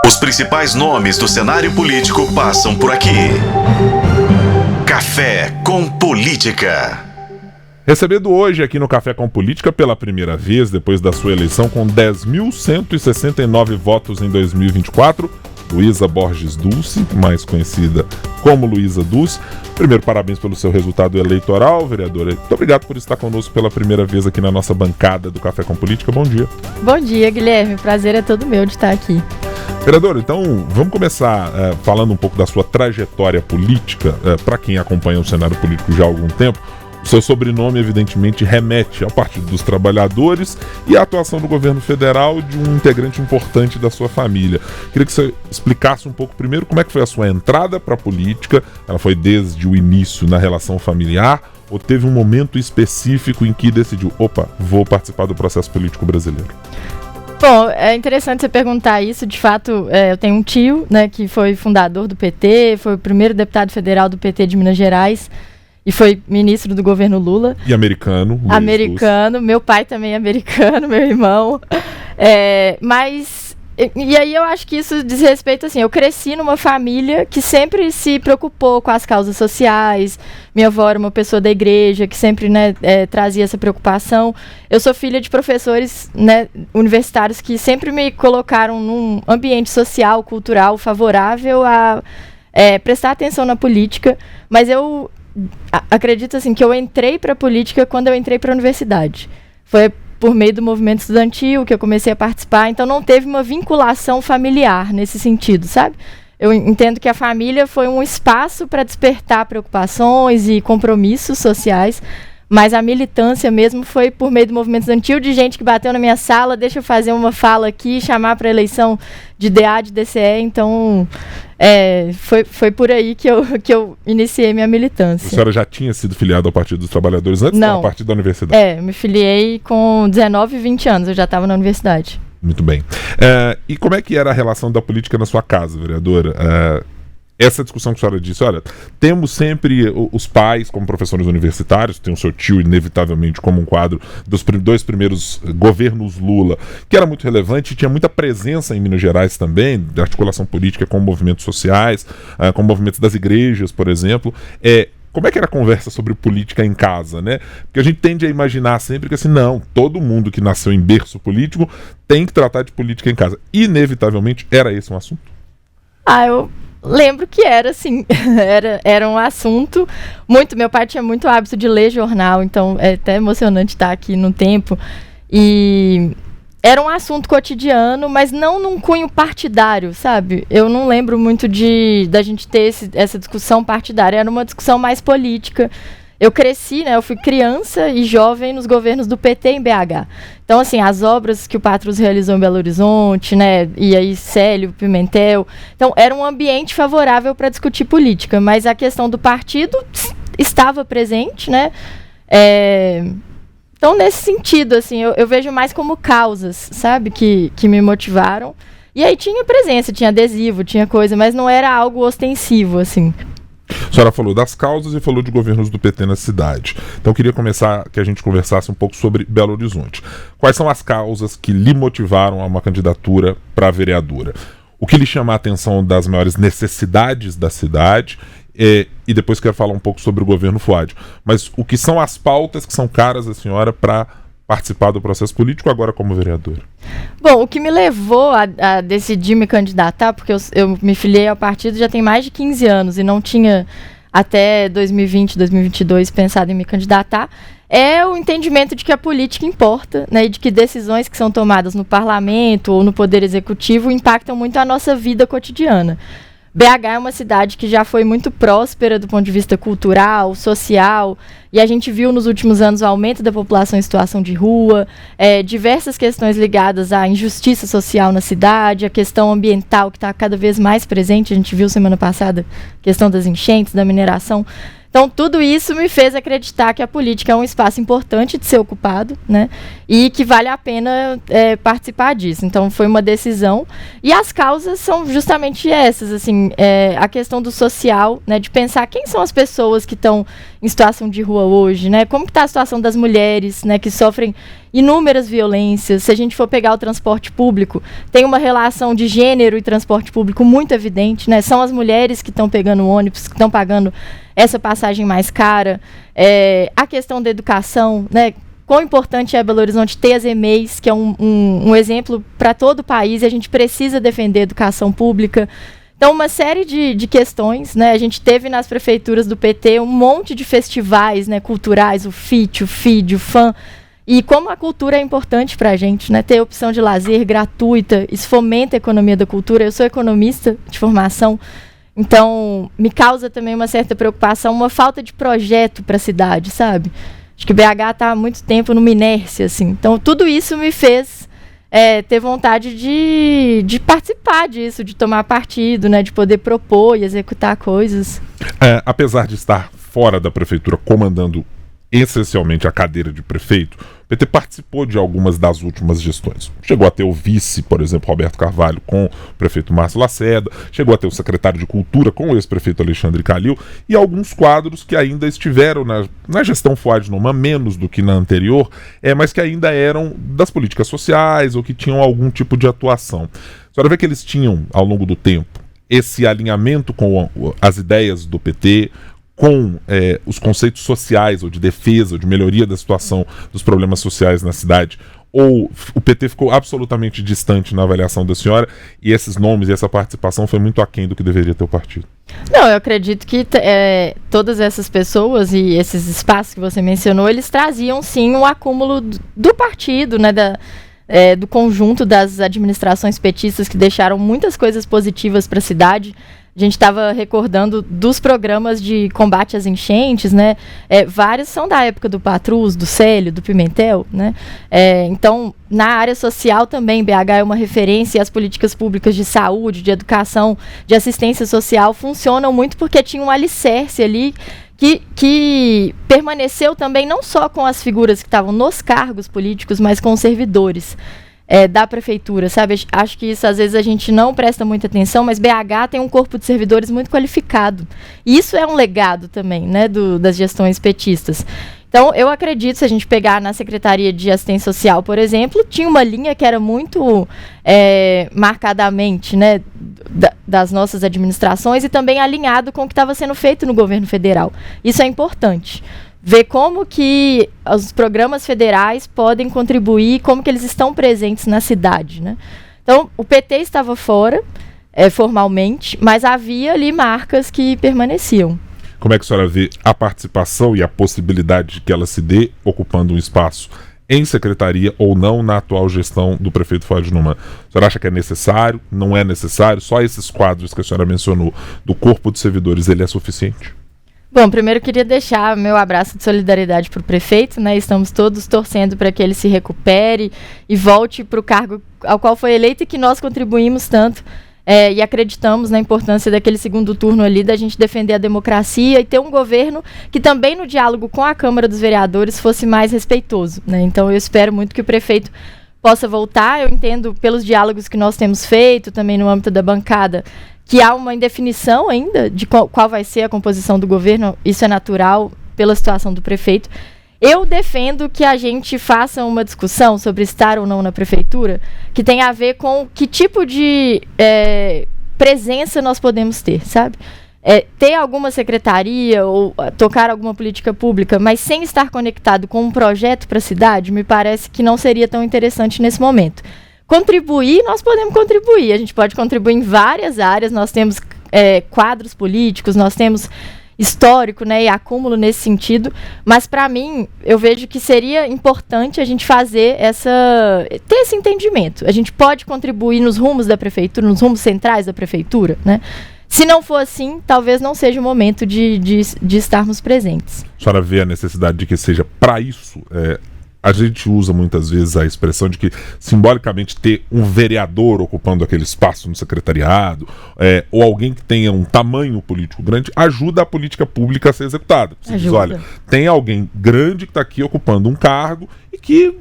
Os principais nomes do cenário político passam por aqui. Café com Política. Recebendo hoje aqui no Café com Política pela primeira vez, depois da sua eleição com 10.169 votos em 2024, Luísa Borges Dulce, mais conhecida como Luísa Dulce. Primeiro, parabéns pelo seu resultado eleitoral, vereadora. Muito obrigado por estar conosco pela primeira vez aqui na nossa bancada do Café com Política. Bom dia. Bom dia, Guilherme. O prazer é todo meu de estar aqui. Vereadora, então vamos começar falando um pouco da sua trajetória política. Para quem acompanha o cenário político já há algum tempo, o seu sobrenome evidentemente remete ao Partido dos Trabalhadores e à atuação do governo federal de um integrante importante da sua família. Queria que você explicasse um pouco primeiro como é que foi a sua entrada para a política. Ela foi desde o início na relação familiar ou teve um momento específico em que decidiu, vou participar do processo político brasileiro? Bom, é interessante você perguntar isso. De fato, eu tenho um tio, né, que foi fundador do PT, foi o primeiro deputado federal do PT de Minas Gerais e foi ministro do governo Lula. E americano. Americano. Meu pai também é americano, meu irmão. E aí eu acho que isso diz respeito, assim, eu cresci numa família que sempre se preocupou com as causas sociais. Minha avó era uma pessoa da igreja que sempre, né, trazia essa preocupação. Eu sou filha de professores, né, universitários que sempre me colocaram num ambiente social, cultural favorável a prestar atenção na política, mas eu acredito, assim, que eu entrei para a política quando eu entrei para a universidade. Foi por meio do movimento estudantil que eu comecei a participar, então não teve uma vinculação familiar nesse sentido, sabe? Eu entendo que a família foi um espaço para despertar preocupações e compromissos sociais, mas a militância mesmo foi por meio do movimento estudantil, de gente que bateu na minha sala, deixa eu fazer uma fala aqui, chamar para a eleição de DA, de DCE, então foi por aí que eu iniciei minha militância. A senhora já tinha sido filiada ao Partido dos Trabalhadores antes da parte da universidade? Eu me filiei com 19 e 20 anos, eu já estava na universidade. Muito bem. E como é que era a relação da política na sua casa, vereadora? Essa discussão que a senhora disse, olha, temos sempre os pais como professores universitários, tem o seu tio inevitavelmente como um quadro dos dois primeiros governos Lula, que era muito relevante e tinha muita presença em Minas Gerais também, de articulação política com movimentos sociais, com movimentos das igrejas, por exemplo. Como é que era a conversa sobre política em casa, né? Porque a gente tende a imaginar sempre que assim, não, todo mundo que nasceu em berço político tem que tratar de política em casa. Inevitavelmente era esse um assunto? Eu lembro que era, assim, era um assunto muito... Meu pai tinha muito hábito de ler jornal, então é até emocionante estar aqui no tempo. E era um assunto cotidiano, mas não num cunho partidário, sabe? Eu não lembro muito da gente ter essa discussão partidária, era uma discussão mais política. Eu cresci, né? Eu fui criança e jovem nos governos do PT em BH. Então, assim, as obras que o Patrus realizou em Belo Horizonte, né? E aí Célio, Pimentel. Então, era um ambiente favorável para discutir política, mas a questão do partido estava presente, né? Então, nesse sentido, assim, eu vejo mais como causas, sabe? Que me motivaram. E aí tinha presença, tinha adesivo, tinha coisa, mas não era algo ostensivo, assim. A senhora falou das causas e falou de governos do PT na cidade. Então eu queria começar que a gente conversasse um pouco sobre Belo Horizonte. Quais são as causas que lhe motivaram a uma candidatura para vereadora? O que lhe chama a atenção das maiores necessidades da cidade? E depois quero falar um pouco sobre o governo Fuad. Mas o que são as pautas que são caras à senhora para participar do processo político agora como vereadora? Bom, o que me levou a decidir me candidatar, porque eu me filiei ao partido já tem mais de 15 anos e não tinha até 2020, 2022 pensado em me candidatar, é o entendimento de que a política importa, né, e de que decisões que são tomadas no parlamento ou no poder executivo impactam muito a nossa vida cotidiana. BH é uma cidade que já foi muito próspera do ponto de vista cultural, social, e a gente viu nos últimos anos o aumento da população em situação de rua, diversas questões ligadas à injustiça social na cidade, a questão ambiental que está cada vez mais presente, a gente viu semana passada a questão das enchentes, da mineração. Então, tudo isso me fez acreditar que a política é um espaço importante de ser ocupado, né? E que vale a pena participar disso. Então, foi uma decisão. E as causas são justamente essas, assim, a questão do social, né? De pensar quem são as pessoas que estão em situação de rua hoje, né? Como está a situação das mulheres, né? Que sofrem inúmeras violências. Se a gente for pegar o transporte público, tem uma relação de gênero e transporte público muito evidente, né? São as mulheres que estão pegando ônibus, que estão pagando essa passagem mais cara. A questão da educação, né? Quão importante é Belo Horizonte ter as EMEIs, que é um exemplo para todo o país, e a gente precisa defender a educação pública. Então, uma série de questões, né? A gente teve nas prefeituras do PT um monte de festivais, né, culturais, o FIT, o FID, o FAM, e como a cultura é importante para a gente, né? Ter opção de lazer gratuita, isso fomenta a economia da cultura. Eu sou economista de formação, então me causa também uma certa preocupação, uma falta de projeto para a cidade, sabe? Acho que BH está há muito tempo numa inércia, assim. Então, tudo isso me fez ter vontade de participar disso, de tomar partido, né? De poder propor e executar coisas. Apesar de estar fora da prefeitura, comandando essencialmente a cadeira de prefeito, o PT participou de algumas das últimas gestões. Chegou a ter o vice, por exemplo, Roberto Carvalho, com o prefeito Márcio Lacerda, chegou a ter o secretário de Cultura com o ex-prefeito Alexandre Calil, e alguns quadros que ainda estiveram na gestão Fuad Numan, menos do que na anterior, mas que ainda eram das políticas sociais ou que tinham algum tipo de atuação. A senhora vê que eles tinham, ao longo do tempo, esse alinhamento com as ideias do PT, com os conceitos sociais, ou de defesa, ou de melhoria da situação dos problemas sociais na cidade, ou o PT ficou absolutamente distante na avaliação da senhora e esses nomes e essa participação foi muito aquém do que deveria ter o partido? Não, eu acredito que todas essas pessoas e esses espaços que você mencionou, eles traziam sim um acúmulo do partido, né, do conjunto das administrações petistas que deixaram muitas coisas positivas para a cidade. A gente estava recordando dos programas de combate às enchentes, né? Vários são da época do Patrus, do Célio, do Pimentel, né? Então, na área social também, BH é uma referência, e as políticas públicas de saúde, de educação, de assistência social funcionam muito porque tinha um alicerce ali que permaneceu também não só com as figuras que estavam nos cargos políticos, mas com os servidores da prefeitura, sabe? Acho que isso às vezes a gente não presta muita atenção, mas BH tem um corpo de servidores muito qualificado. E isso é um legado também, né, das gestões petistas. Então, eu acredito, se a gente pegar na Secretaria de Assistência Social, por exemplo, tinha uma linha que era muito marcadamente, né, das nossas administrações e também alinhado com o que estava sendo feito no governo federal. Isso é importante. Ver como que os programas federais podem contribuir, como que eles estão presentes na cidade, né? Então, o PT estava fora, formalmente, mas havia ali marcas que permaneciam. Como é que a senhora vê a participação e a possibilidade de que ela se dê ocupando um espaço em secretaria ou não na atual gestão do prefeito Fuad Numan? A senhora acha que é necessário? Não é necessário? Só esses quadros que a senhora mencionou do corpo de servidores, ele é suficiente? Bom, primeiro eu queria deixar meu abraço de solidariedade para o prefeito, né? Estamos todos torcendo para que ele se recupere e volte para o cargo ao qual foi eleito e que nós contribuímos tanto e acreditamos na importância daquele segundo turno ali, da gente defender a democracia e ter um governo que também no diálogo com a Câmara dos Vereadores fosse mais respeitoso, né? Então eu espero muito que o prefeito possa voltar. Eu entendo pelos diálogos que nós temos feito também no âmbito da bancada que há uma indefinição ainda de qual vai ser a composição do governo. Isso é natural pela situação do prefeito. Eu defendo que a gente faça uma discussão sobre estar ou não na prefeitura que tenha a ver com que tipo de presença nós podemos ter, sabe? Ter alguma secretaria ou tocar alguma política pública, mas sem estar conectado com um projeto para a cidade, me parece que não seria tão interessante nesse momento. Contribuir, nós podemos contribuir. A gente pode contribuir em várias áreas. Nós temos quadros políticos, nós temos histórico, né, e acúmulo nesse sentido. Mas, para mim, eu vejo que seria importante a gente ter esse entendimento. A gente pode contribuir nos rumos da prefeitura, nos rumos centrais da prefeitura, né? Se não for assim, talvez não seja o momento de estarmos presentes. A senhora vê a necessidade de que seja para isso, para essa A gente usa muitas vezes a expressão de que, simbolicamente, ter um vereador ocupando aquele espaço no secretariado, ou alguém que tenha um tamanho político grande, ajuda a política pública a ser executada. Você diz, olha, tem alguém grande que está aqui ocupando um cargo e que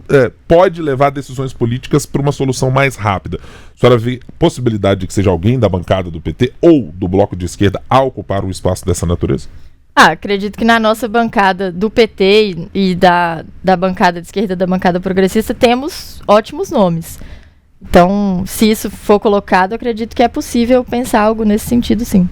pode levar decisões políticas para uma solução mais rápida. A senhora vê possibilidade de que seja alguém da bancada do PT ou do bloco de esquerda a ocupar um espaço dessa natureza? Acredito que na nossa bancada do PT e da bancada de esquerda, da bancada progressista, temos ótimos nomes. Então, se isso for colocado, acredito que é possível pensar algo nesse sentido, sim.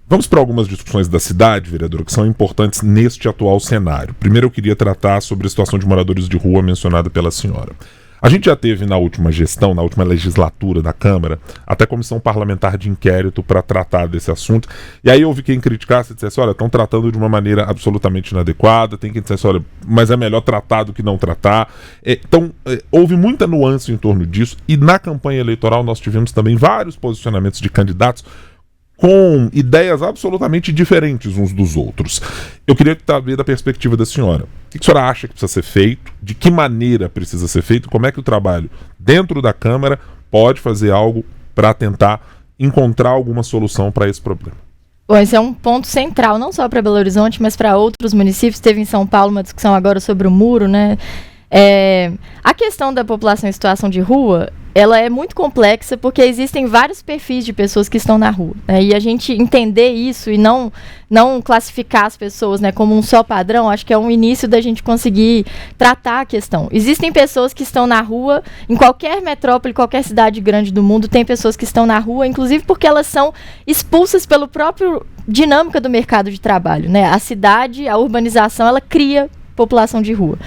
Vamos para algumas discussões da cidade, vereadora, que são importantes neste atual cenário. Primeiro eu queria tratar sobre a situação de moradores de rua mencionada pela senhora. A gente já teve na última gestão, na última legislatura da Câmara, até comissão parlamentar de inquérito para tratar desse assunto. E aí houve quem criticasse e dissesse, olha, estão tratando de uma maneira absolutamente inadequada, tem quem dissesse, olha, mas é melhor tratar do que não tratar. Então, houve muita nuance em torno disso, e na campanha eleitoral nós tivemos também vários posicionamentos de candidatos com ideias absolutamente diferentes uns dos outros. Eu queria saber da perspectiva da senhora. O que a senhora acha que precisa ser feito? De que maneira precisa ser feito? Como é que o trabalho dentro da Câmara pode fazer algo para tentar encontrar alguma solução para esse problema? Bom, esse é um ponto central, não só para Belo Horizonte, mas para outros municípios. Teve em São Paulo uma discussão agora sobre o muro, né? A questão da população em situação de rua, ela é muito complexa porque existem vários perfis de pessoas que estão na rua, né? E a gente entender isso e não classificar as pessoas, né, como um só padrão, acho que é um início da gente conseguir tratar a questão. Existem pessoas que estão na rua, em qualquer metrópole, qualquer cidade grande do mundo, tem pessoas que estão na rua, inclusive porque elas são expulsas pelo próprio dinâmica do mercado de trabalho, né? A cidade, a urbanização, ela cria população de rua.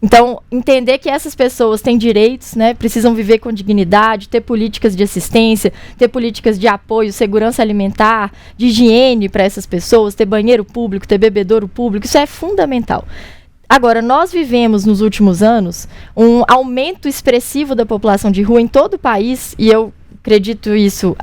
Então, entender que essas pessoas têm direitos, né, precisam viver com dignidade, ter políticas de assistência, ter políticas de apoio, segurança alimentar, de higiene para essas pessoas, ter banheiro público, ter bebedouro público, isso é fundamental. Agora, nós vivemos nos últimos anos um aumento expressivo da população de rua em todo o país, e eu acredito isso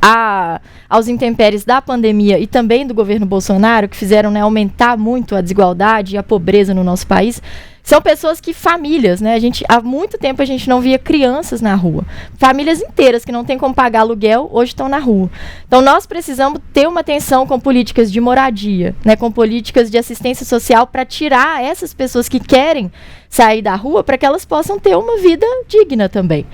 aos intempéries da pandemia e também do governo Bolsonaro, que fizeram, né, aumentar muito a desigualdade e a pobreza no nosso país. São pessoas que, famílias, né? Há muito tempo a gente não via crianças na rua. Famílias inteiras que não têm como pagar aluguel, hoje estão na rua. Então, nós precisamos ter uma atenção com políticas de moradia, né? Com políticas de assistência social para tirar essas pessoas que querem sair da rua para que elas possam ter uma vida digna também.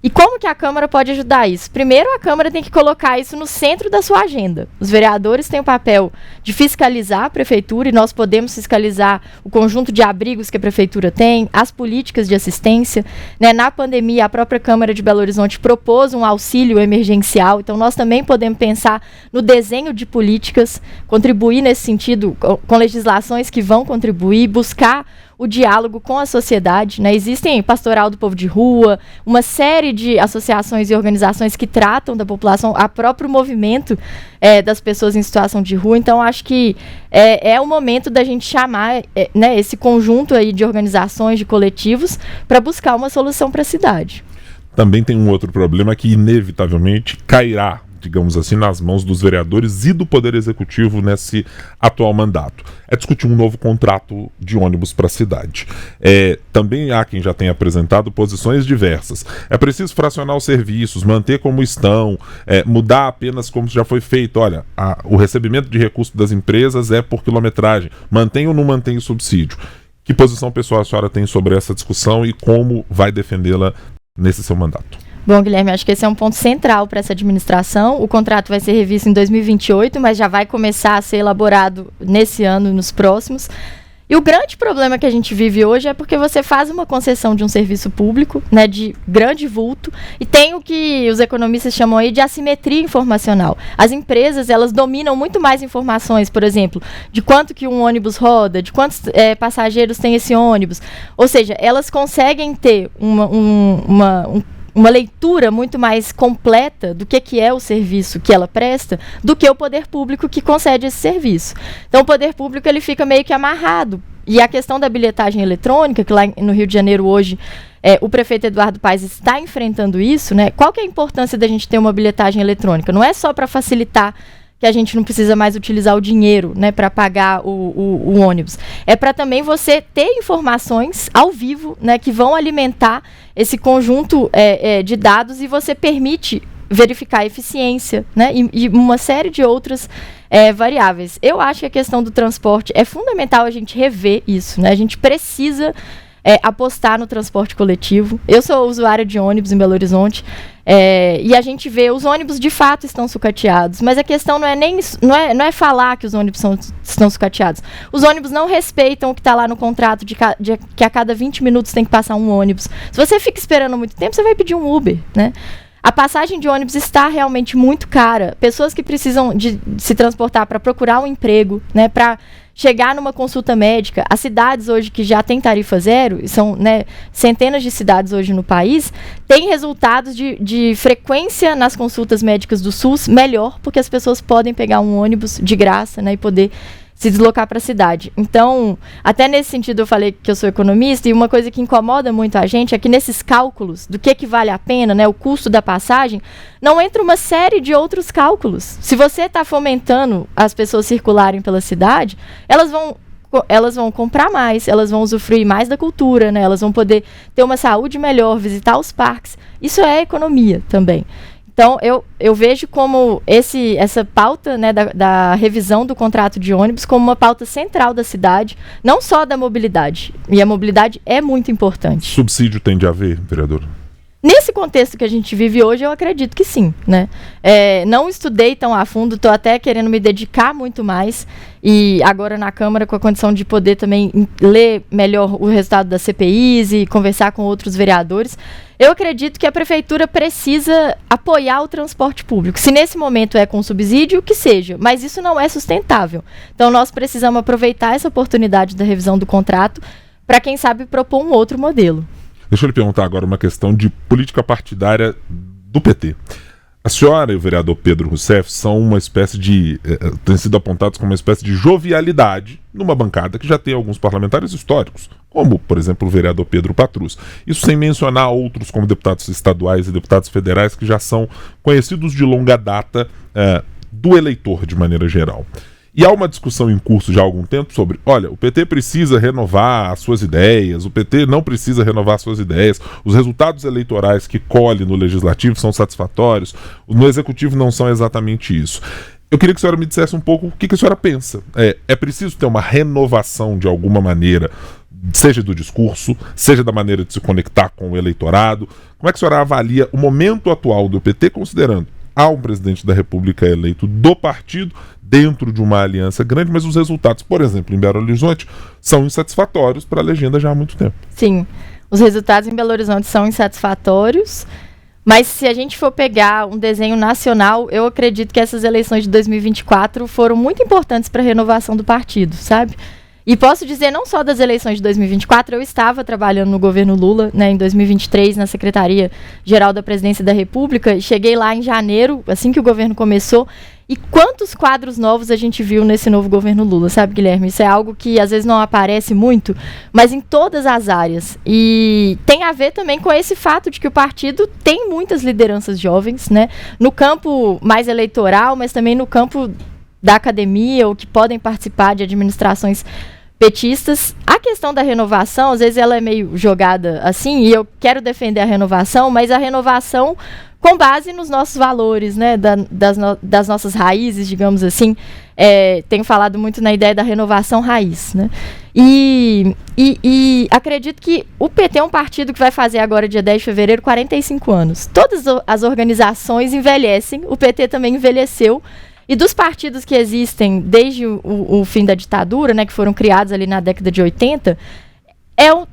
E como que a Câmara pode ajudar isso? Primeiro, a Câmara tem que colocar isso no centro da sua agenda. Os vereadores têm o papel de fiscalizar a Prefeitura, e nós podemos fiscalizar o conjunto de abrigos que a Prefeitura tem, as políticas de assistência, né? Na pandemia, a própria Câmara de Belo Horizonte propôs um auxílio emergencial, então nós também podemos pensar no desenho de políticas, contribuir nesse sentido com legislações que vão contribuir, buscar o diálogo com a sociedade, né? Existem Pastoral do Povo de Rua, uma série de associações e organizações que tratam da população, a próprio movimento das pessoas em situação de rua. Então, acho que é o momento da gente chamar né, esse conjunto aí de organizações, de coletivos, para buscar uma solução para a cidade. Também tem um outro problema que inevitavelmente cairá, digamos assim, nas mãos dos vereadores e do Poder Executivo nesse atual mandato. É discutir um novo contrato de ônibus para a cidade. Também há quem já tenha apresentado posições diversas. É preciso fracionar os serviços, manter como estão, mudar apenas como já foi feito. Olha, o recebimento de recursos das empresas é por quilometragem. Mantém ou não mantém o subsídio? Que posição pessoal a senhora tem sobre essa discussão e como vai defendê-la nesse seu mandato? Bom, Guilherme, acho que esse é um ponto central para essa administração. O contrato vai ser revisto em 2028, mas já vai começar a ser elaborado nesse ano e nos próximos. E o grande problema que a gente vive hoje é porque você faz uma concessão de um serviço público, né, de grande vulto, e tem o que os economistas chamam aí de assimetria informacional. As empresas, elas dominam muito mais informações, por exemplo, de quanto que um ônibus roda, de quantos passageiros tem esse ônibus. Ou seja, elas conseguem ter uma leitura muito mais completa do que é o serviço que ela presta do que o poder público que concede esse serviço. Então, o poder público ele fica meio que amarrado. E a questão da bilhetagem eletrônica, que lá no Rio de Janeiro hoje o prefeito Eduardo Paes está enfrentando isso, né? Qual que é a importância da gente ter uma bilhetagem eletrônica? Não é só para facilitar que a gente não precisa mais utilizar o dinheiro, né, para pagar o ônibus. É para também você ter informações ao vivo, né, que vão alimentar esse conjunto de dados, e você permite verificar a eficiência, né, e uma série de outras variáveis. Eu acho que a questão do transporte é fundamental a gente rever isso, né? A gente precisa apostar no transporte coletivo. Eu sou usuária de ônibus em Belo Horizonte, e a gente vê os ônibus de fato estão sucateados, mas a questão não é nem não é falar que os ônibus estão sucateados. Os ônibus não respeitam o que está lá no contrato de que a cada 20 minutos tem que passar um ônibus. Se você fica esperando muito tempo, você vai pedir um Uber, né? A passagem de ônibus está realmente muito cara. Pessoas que precisam de se transportar para procurar um emprego, né, para chegar numa consulta médica. As cidades hoje que já têm tarifa zero, são, né, centenas de cidades hoje no país, têm resultados de frequência nas consultas médicas do SUS melhor, porque as pessoas podem pegar um ônibus de graça, né, e poder se deslocar para a cidade. Então, até nesse sentido eu falei que eu sou economista, e uma coisa que incomoda muito a gente é que nesses cálculos do que vale a pena, né, o custo da passagem, não entra uma série de outros cálculos. Se você está fomentando as pessoas circularem pela cidade, elas vão comprar mais, elas vão usufruir mais da cultura, né, elas vão poder ter uma saúde melhor, visitar os parques. Isso é economia também. Então, eu vejo como essa pauta, né, da revisão do contrato de ônibus como uma pauta central da cidade, não só da mobilidade. E a mobilidade é muito importante. Subsídio tem de haver, vereador? Nesse contexto que a gente vive hoje, eu acredito que sim, né? Não estudei tão a fundo, estou até querendo me dedicar muito mais, e agora na Câmara, com a condição de poder também ler melhor o resultado das CPIs e conversar com outros vereadores. Eu acredito que a Prefeitura precisa apoiar o transporte público. Se nesse momento é com subsídio, que seja, mas isso não é sustentável. Então nós precisamos aproveitar essa oportunidade da revisão do contrato para, quem sabe, propor um outro modelo. Deixa eu lhe perguntar agora uma questão de política partidária do PT. A senhora e o vereador Pedro Rousseff são uma espécie de... têm sido apontados como uma espécie de jovialidade numa bancada que já tem alguns parlamentares históricos, como, por exemplo, o vereador Pedro Patrus. Isso sem mencionar outros como deputados estaduais e deputados federais que já são conhecidos de longa data do eleitor de maneira geral. E há uma discussão em curso já há algum tempo sobre, olha, o PT precisa renovar as suas ideias, o PT não precisa renovar as suas ideias, os resultados eleitorais que colhe no Legislativo são satisfatórios, no Executivo não são exatamente isso. Eu queria que a senhora me dissesse um pouco o que a senhora pensa. É preciso ter uma renovação de alguma maneira, seja do discurso, seja da maneira de se conectar com o eleitorado? Como é que a senhora avalia o momento atual do PT, considerando há um presidente da República eleito do partido, dentro de uma aliança grande, mas os resultados, por exemplo, em Belo Horizonte, são insatisfatórios para a legenda já há muito tempo? Sim, os resultados em Belo Horizonte são insatisfatórios, mas se a gente for pegar um desenho nacional, eu acredito que essas eleições de 2024 foram muito importantes para a renovação do partido, sabe? E posso dizer, não só das eleições de 2024, eu estava trabalhando no governo Lula, né, em 2023, na Secretaria-Geral da Presidência da República, e cheguei lá em janeiro, assim que o governo começou, e quantos quadros novos a gente viu nesse novo governo Lula, sabe, Guilherme? Isso é algo que às vezes não aparece muito, mas em todas as áreas. E tem a ver também com esse fato de que o partido tem muitas lideranças jovens, né, no campo mais eleitoral, mas também no campo da academia, ou que podem participar de administrações petistas. A questão da renovação, às vezes ela é meio jogada assim, e eu quero defender a renovação, mas a renovação com base nos nossos valores, né, das nossas raízes, digamos assim. Tenho falado muito na ideia da renovação raiz, né? E acredito que o PT é um partido que vai fazer agora, dia 10 de fevereiro, 45 anos. Todas as organizações envelhecem, o PT também envelheceu. E dos partidos que existem desde o fim da ditadura, né, que foram criados ali na década de 80,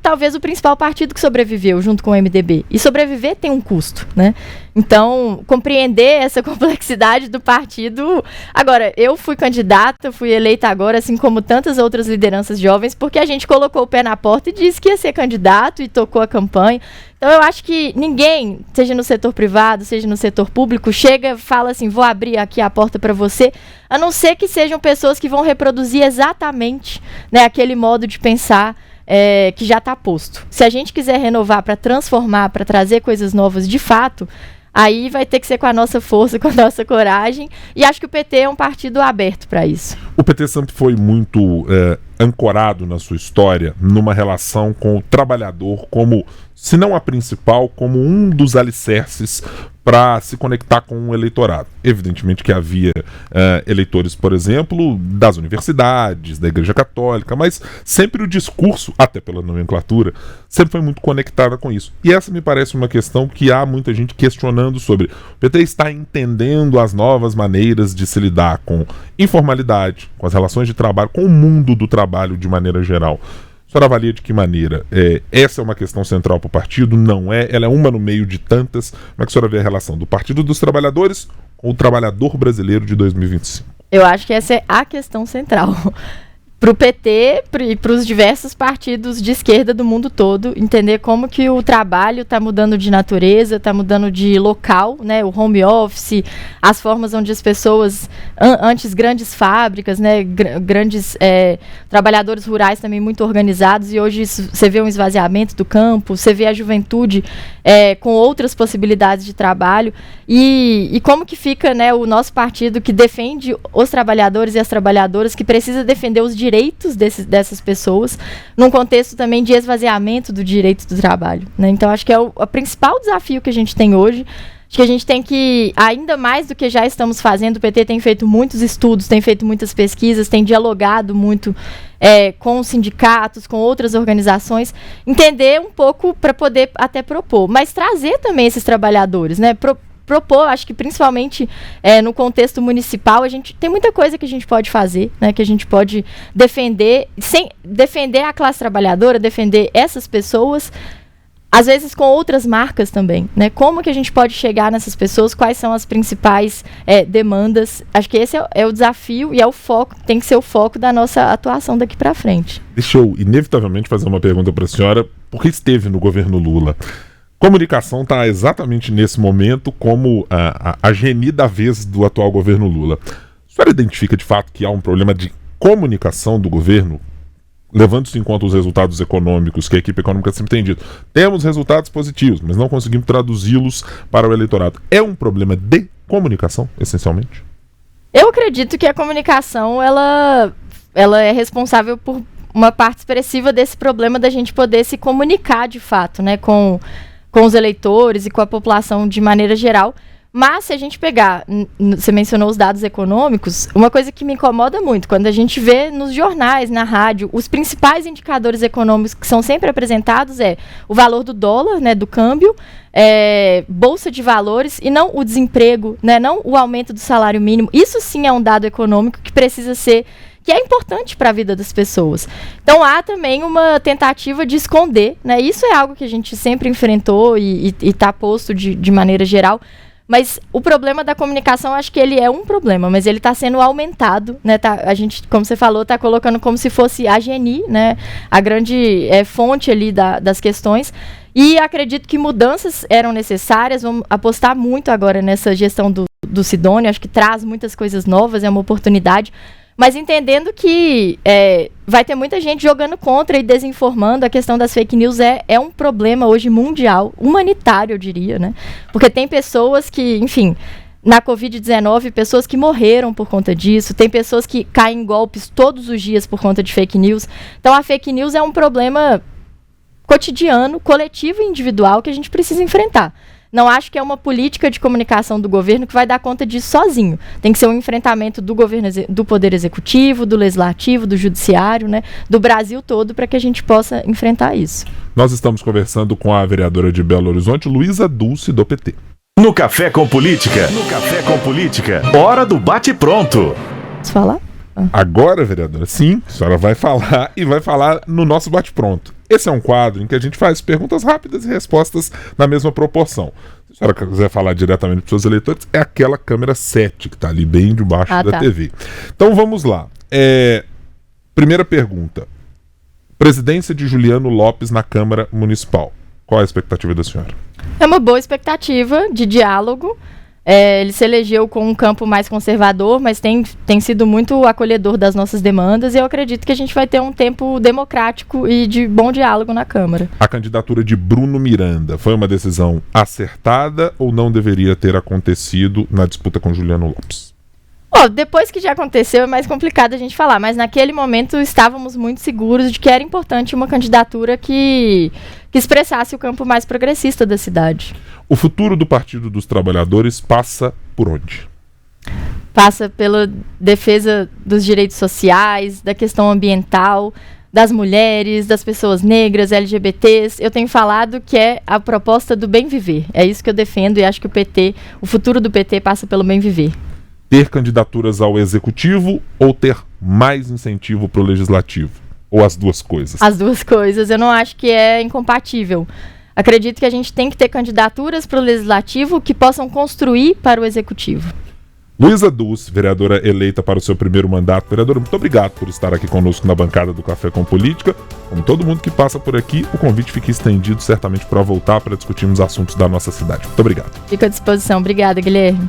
talvez o principal partido que sobreviveu junto com o MDB. E sobreviver tem um custo, né? Então, compreender essa complexidade do partido... Agora, eu fui candidata, fui eleita agora, assim como tantas outras lideranças jovens, porque a gente colocou o pé na porta e disse que ia ser candidato e tocou a campanha. Então, eu acho que ninguém, seja no setor privado, seja no setor público, chega, fala assim, vou abrir aqui a porta para você, a não ser que sejam pessoas que vão reproduzir exatamente, né, aquele modo de pensar que já está posto. Se a gente quiser renovar para transformar, para trazer coisas novas de fato, aí vai ter que ser com a nossa força, com a nossa coragem, e acho que o PT é um partido aberto para isso. O PT sempre foi muito ancorado na sua história numa relação com o trabalhador como, se não a principal, como um dos alicerces para se conectar com o eleitorado. Evidentemente que havia eleitores, por exemplo, das universidades, da Igreja Católica, mas sempre o discurso, até pela nomenclatura, sempre foi muito conectada com isso. E essa me parece uma questão que há muita gente questionando sobre. O PT está entendendo as novas maneiras de se lidar com informalidade, com as relações de trabalho, com o mundo do trabalho de maneira geral. A senhora avalia de que maneira? Essa é uma questão central para o partido? Não é? Ela é uma no meio de tantas? Como é que a senhora vê a relação do Partido dos Trabalhadores com o trabalhador brasileiro de 2025? Eu acho que essa é a questão central. Para o PT e para os diversos partidos de esquerda do mundo todo, entender como que o trabalho está mudando de natureza, está mudando de local, né? O home office, as formas onde as pessoas, antes grandes fábricas, né? Grandes trabalhadores rurais também muito organizados, e hoje você vê um esvaziamento do campo, você vê a juventude com outras possibilidades de trabalho, e como que fica, né, o nosso partido que defende os trabalhadores e as trabalhadoras, que precisa defender os direitos dessas pessoas, num contexto também de esvaziamento do direito do trabalho, né? Então, acho que é o principal desafio que a gente tem hoje. Acho que a gente tem que, ainda mais do que já estamos fazendo, o PT tem feito muitos estudos, tem feito muitas pesquisas, tem dialogado muito com os sindicatos, com outras organizações, entender um pouco para poder até propor, mas trazer também esses trabalhadores, né? Propor, acho que principalmente no contexto municipal, a gente tem muita coisa que a gente pode fazer, né, que a gente pode defender, sem defender a classe trabalhadora, defender essas pessoas, às vezes com outras marcas também, né? Como que a gente pode chegar nessas pessoas, quais são as principais demandas? Acho que esse é o desafio e é o foco, tem que ser o foco da nossa atuação daqui para frente. Deixa eu, inevitavelmente, fazer uma pergunta para a senhora, porque esteve no governo Lula. Comunicação está exatamente nesse momento como a geni da vez do atual governo Lula. A senhora identifica de fato que há um problema de comunicação do governo, levando-se em conta os resultados econômicos que a equipe econômica sempre tem dito? Temos resultados positivos, mas não conseguimos traduzi-los para o eleitorado. É um problema de comunicação, essencialmente? Eu acredito que a comunicação ela é responsável por uma parte expressiva desse problema da gente poder se comunicar de fato, né, com os eleitores e com a população de maneira geral. Mas se a gente pegar, você mencionou os dados econômicos, uma coisa que me incomoda muito, quando a gente vê nos jornais, na rádio, os principais indicadores econômicos que são sempre apresentados o valor do dólar, né, do câmbio, bolsa de valores, e não o desemprego, né, não o aumento do salário mínimo. Isso sim é um dado econômico que precisa ser, que é importante para a vida das pessoas. Então há também uma tentativa de esconder, né? Isso é algo que a gente sempre enfrentou e está posto de maneira geral, mas o problema da comunicação, acho que ele é um problema, mas ele está sendo aumentado, né? A gente, como você falou, está colocando como se fosse a GNI, né? A grande fonte ali das questões, e acredito que mudanças eram necessárias. Vamos apostar muito agora nessa gestão do Sidônio, acho que traz muitas coisas novas, é uma oportunidade, mas entendendo que vai ter muita gente jogando contra e desinformando. A questão das fake news é um problema hoje mundial, humanitário, eu diria, né? Porque tem pessoas que, enfim, na Covid-19, pessoas que morreram por conta disso, tem pessoas que caem em golpes todos os dias por conta de fake news. Então a fake news é um problema cotidiano, coletivo e individual que a gente precisa enfrentar. Não acho que é uma política de comunicação do governo que vai dar conta disso sozinho. Tem que ser um enfrentamento do governo, do poder executivo, do legislativo, do judiciário, né, do Brasil todo, para que a gente possa enfrentar isso. Nós estamos conversando com a vereadora de Belo Horizonte, Luísa Dulce, do PT. No Café com Política, hora do bate-pronto. Posso falar? Agora, vereadora, sim, a senhora vai falar, e vai falar no nosso bate-pronto. Esse é um quadro em que a gente faz perguntas rápidas e respostas na mesma proporção. Se a senhora quiser falar diretamente para os seus eleitores, é aquela câmera 7 que está ali bem debaixo da TV. Então vamos lá. Primeira pergunta. Presidência de Juliano Lopes na Câmara Municipal. Qual é a expectativa da senhora? É uma boa expectativa de diálogo. Ele se elegeu com um campo mais conservador, mas tem sido muito acolhedor das nossas demandas, e eu acredito que a gente vai ter um tempo democrático e de bom diálogo na Câmara. A candidatura de Bruno Miranda foi uma decisão acertada ou não deveria ter acontecido na disputa com Juliano Lopes? Depois que já aconteceu é mais complicado a gente falar, mas naquele momento estávamos muito seguros de que era importante uma candidatura que expressasse o campo mais progressista da cidade. O futuro do Partido dos Trabalhadores passa por onde? Passa pela defesa dos direitos sociais, da questão ambiental, das mulheres, das pessoas negras, LGBTs. Eu tenho falado que é a proposta do bem viver. É isso que eu defendo e acho que o futuro do PT passa pelo bem viver. Ter candidaturas ao executivo ou ter mais incentivo para o legislativo? Ou as duas coisas? As duas coisas. Eu não acho que é incompatível. Acredito que a gente tem que ter candidaturas para o legislativo que possam construir para o executivo. Luísa Dulce, vereadora eleita para o seu primeiro mandato. Vereadora, muito obrigado por estar aqui conosco na bancada do Café com Política. Como todo mundo que passa por aqui, o convite fica estendido certamente para voltar para discutirmos assuntos da nossa cidade. Muito obrigado. Fico à disposição. Obrigada, Guilherme.